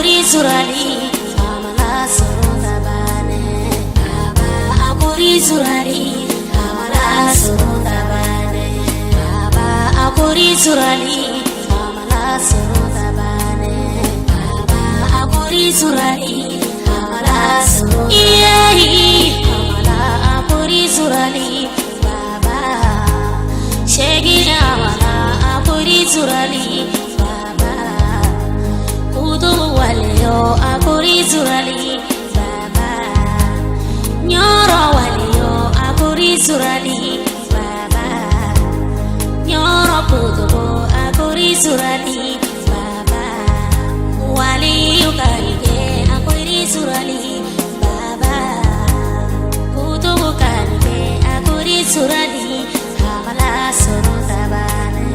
akuri surali amala sorota bane. Baba akuri surali amala sorota bane. Baba akuri surali amala sorota bane. Baba akuri surali amala sorota amala akuri surali baba shegi amala akuri surali baba kudu waliyo akuri surali baba nyoro waliyo akuri surali baba nyoro kudu akuri surali baba waliyo karige akuri surali baba kudu karige akuri surali amala sorota bane.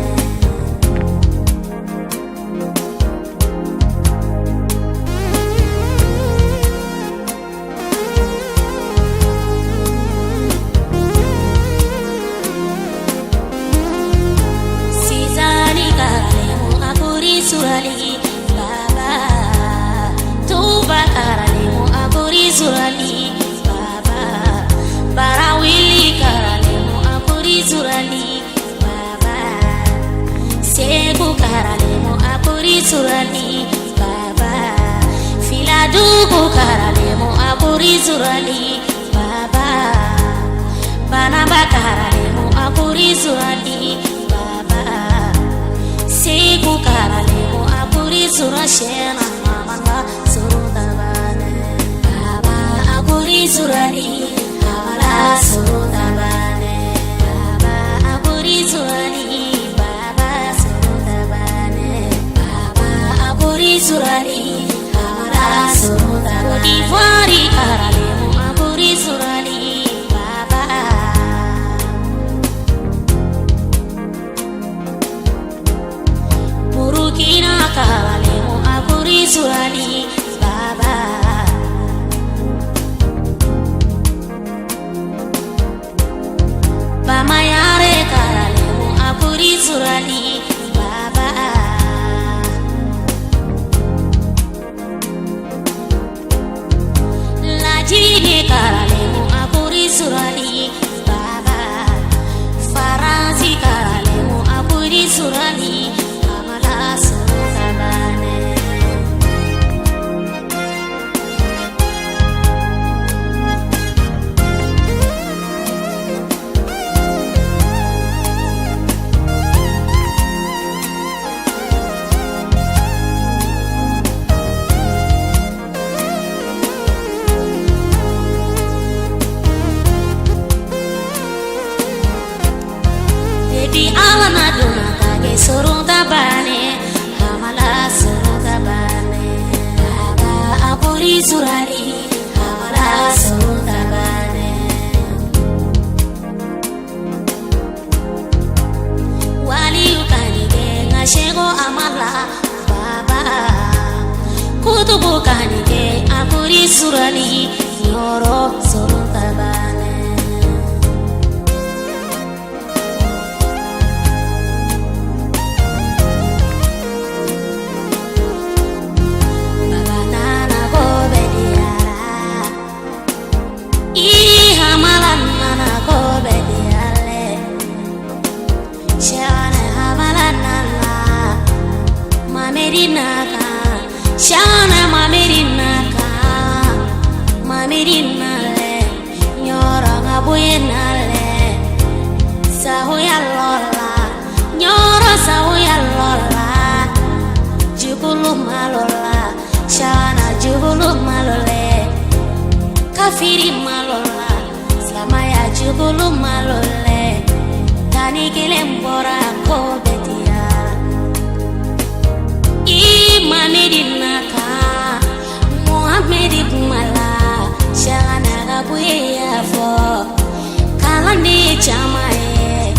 Surali baba tuba karalemu akuri surali baba barawili karalemu akuri surali baba segu karalemu akuri surali baba filadugu karalemu akuri surali baba banaba karalemu akuri surali baba segu karalemu akuri surashena amala sorota bane. Baba akuri surali amala sorota bane. Baba akuri surali baba sorota bane. Baba akuri surali amala sorota bane. Divari karalemu akuri surali baba. Burukina karalemu akuri surali baba. Bamayare karalemu akuri surali baba. Lajine karalemu akuri surali baba. Faransi karalemu akuri surali amala sorota bane. Dedi alana duna kage sorota bane amala sorota bane. Baba akuri surali amala sorota bane. Wali ukanige ngashego amala baba kutubu kanige akuri surali nyoro sorota bane. Shana mamirinaka, mamirinale, nyora ngabuyenale, sahuya lola, nyora sahuya lola, jubulu malola, shana jubulu malole, kafiri malola, samaya jubulu malole, tani kilembora ko betia. Mamirinaka Muhammad mala shana gabuye yafo kalandi chamae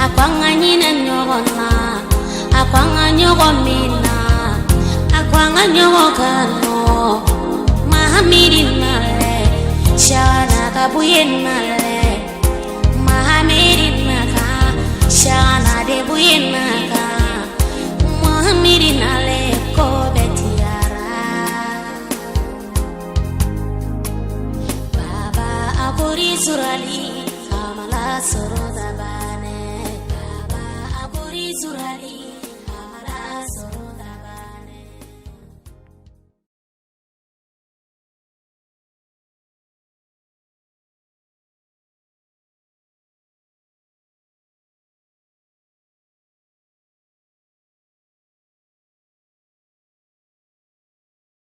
akwanganyina nyogona akwanganyogomina akwanganyogokano Mahamirinale shana gabuye nale Mahamirinaka shana debuye naka Mahamirinale ko betiara sɔrɔ